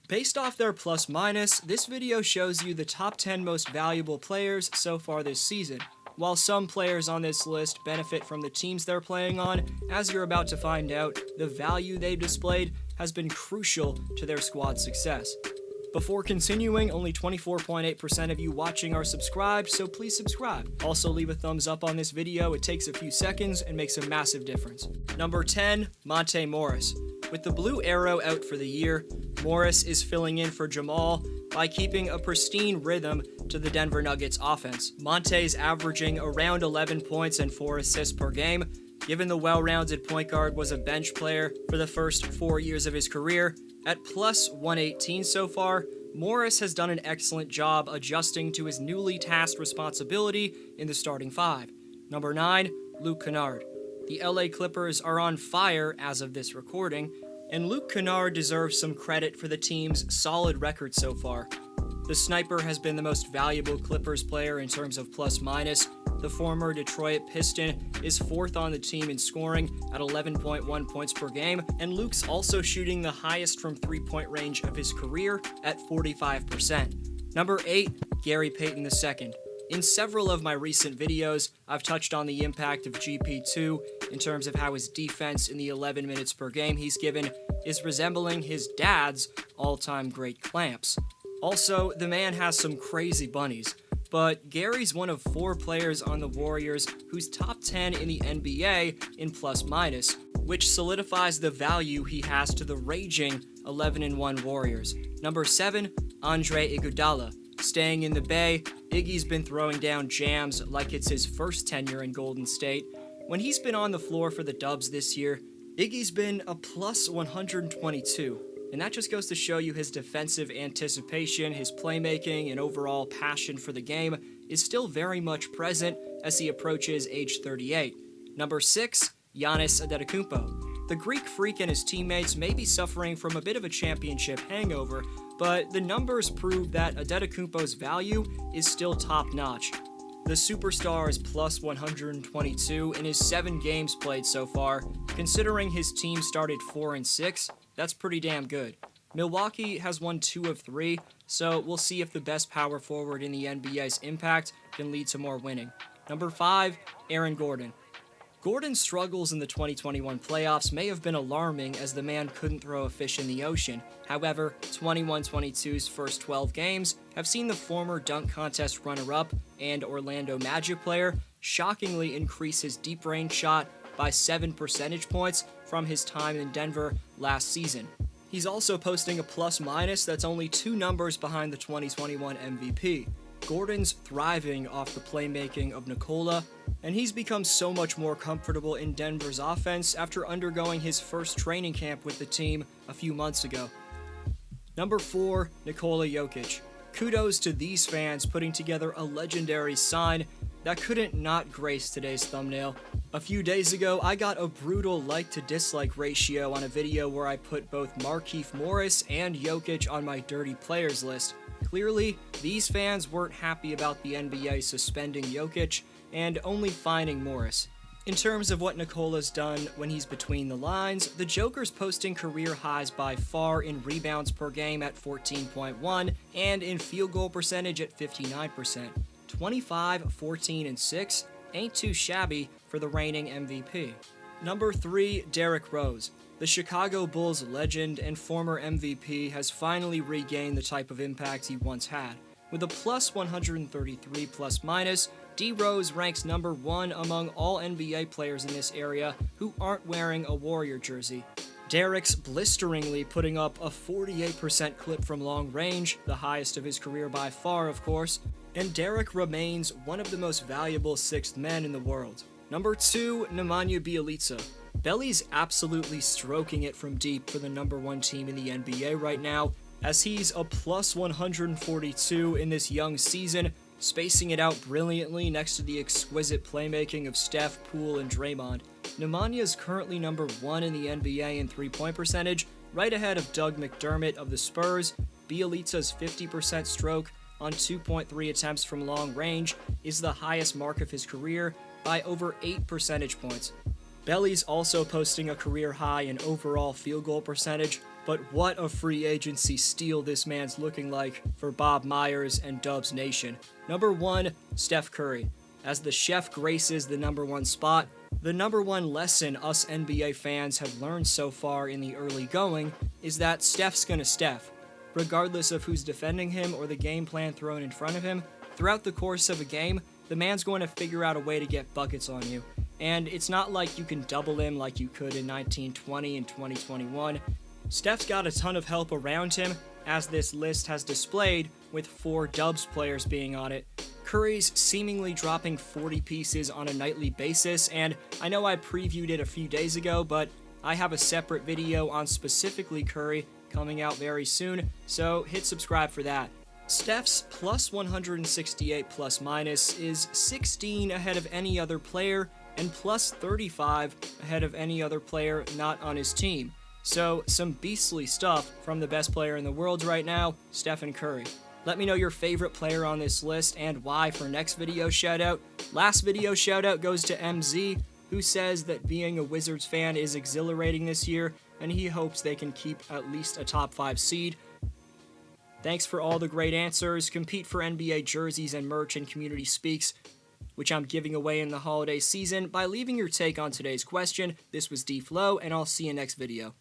Based off their plus minus, this video shows you the top 10 most valuable players so far this season. While some players on this list benefit from the teams they're playing on, as you're about to find out, the value they've displayed has been crucial to their squad's success. Before continuing, only 24.8% of you watching are subscribed, so please subscribe. Also leave a thumbs up on this video, it takes a few seconds and makes a massive difference. Number 10, Monte Morris. With the blue arrow out for the year, Morris is filling in for Jamal by keeping a pristine rhythm to the Denver Nuggets offense. Monte's averaging around 11 points and 4 assists per game. Given the well-rounded point guard was a bench player for the first 4 years of his career, at plus 118 so far, Morris has done an excellent job adjusting to his newly tasked responsibility in the starting five. Number 9, Luke Kennard. The LA Clippers are on fire as of this recording, and Luke Kennard deserves some credit for the team's solid record so far. The sniper has been the most valuable Clippers player in terms of plus-minus. The former Detroit Piston is fourth on the team in scoring at 11.1 points per game, and Luke's also shooting the highest from three-point range of his career at 45%. Number 8, Gary Payton II. In several of my recent videos, I've touched on the impact of GP2 in terms of how his defense in the 11 minutes per game he's given is resembling his dad's all-time great clamps. Also, the man has some crazy bunnies, but Gary's one of 4 players on the Warriors who's top 10 in the NBA in plus-minus, which solidifies the value he has to the raging 11-1 Warriors. Number 7, Andre Iguodala. Staying in the Bay, Iggy's been throwing down jams like it's his first tenure in Golden State. When he's been on the floor for the Dubs this year, Iggy's been a plus 122. And that just goes to show you his defensive anticipation, his playmaking, and overall passion for the game is still very much present as he approaches age 38. Number 6, Giannis Antetokounmpo. The Greek Freak and his teammates may be suffering from a bit of a championship hangover, but the numbers prove that Antetokounmpo's value is still top-notch. The superstar is plus 122 in his 7 games played so far. Considering his team started 4-6, that's pretty damn good. Milwaukee has won 2 of 3, so we'll see if the best power forward in the NBA's impact can lead to more winning. Number 5, Aaron Gordon. Gordon's struggles in the 2021 playoffs may have been alarming as the man couldn't throw a fish in the ocean. However, 21-22's first 12 games have seen the former dunk contest runner-up and Orlando Magic player shockingly increase his deep-range shot by 7 percentage points from his time in Denver last season. He's also posting a plus-minus that's only 2 numbers behind the 2021 MVP. Gordon's thriving off the playmaking of Nikola, and he's become so much more comfortable in Denver's offense after undergoing his first training camp with the team a few months ago. Number 4, Nikola Jokic. Kudos to these fans putting together a legendary sign that couldn't not grace today's thumbnail. A few days ago, I got a brutal like-to-dislike ratio on a video where I put both Markieff Morris and Jokic on my dirty players list. Clearly, these fans weren't happy about the NBA suspending Jokic and only fining Morris. In terms of what Nikola's done when he's between the lines, the Joker's posting career highs by far in rebounds per game at 14.1 and in field goal percentage at 59%. 25, 14, and 6 ain't too shabby for the reigning MVP. Number 3, Derrick Rose. The Chicago Bulls legend and former MVP has finally regained the type of impact he once had. With a plus 133 plus-minus, D. Rose ranks number 1 among all NBA players in this area who aren't wearing a Warrior jersey. Derrick's blisteringly putting up a 48% clip from long range, the highest of his career by far, of course, and Derrick remains one of the most valuable sixth men in the world. Number 2, Nemanja Bjelica. Belly's absolutely stroking it from deep for the number 1 team in the NBA right now, as he's a plus 142 in this young season, spacing it out brilliantly next to the exquisite playmaking of Steph, Poole, and Draymond. Nemanja is currently number 1 in the NBA in three-point percentage, right ahead of Doug McDermott of the Spurs. Bjelica's 50% stroke on 2.3 attempts from long range is the highest mark of his career by over 8 percentage points. Belly's also posting a career high in overall field goal percentage, But what a free agency steal this man's looking like for Bob Myers and Dubs Nation. Number 1, Steph Curry. As the chef graces the number 1 spot, the number 1 lesson us NBA fans have learned so far in the early going is that Steph's gonna Steph. Regardless of who's defending him or the game plan thrown in front of him, throughout the course of a game, the man's going to figure out a way to get buckets on you. And it's not like you can double him like you could in 1920 and 2021. Steph's got a ton of help around him, as this list has displayed, with 4 Dubs players being on it. Curry's seemingly dropping 40 pieces on a nightly basis, and I know I previewed it a few days ago, but I have a separate video on specifically Curry coming out very soon, so hit subscribe for that. Steph's plus 168 plus minus is 16 ahead of any other player, and plus 35 ahead of any other player not on his team. So, some beastly stuff from the best player in the world right now, Stephen Curry. Let me know your favorite player on this list and why for next video shoutout. Last video shoutout goes to MZ, who says that being a Wizards fan is exhilarating this year, and he hopes they can keep at least a top 5 seed. Thanks for all the great answers. Compete for NBA jerseys and merch in Community Speaks, which I'm giving away in the holiday season, by leaving your take on today's question. This was D-Flow, and I'll see you next video.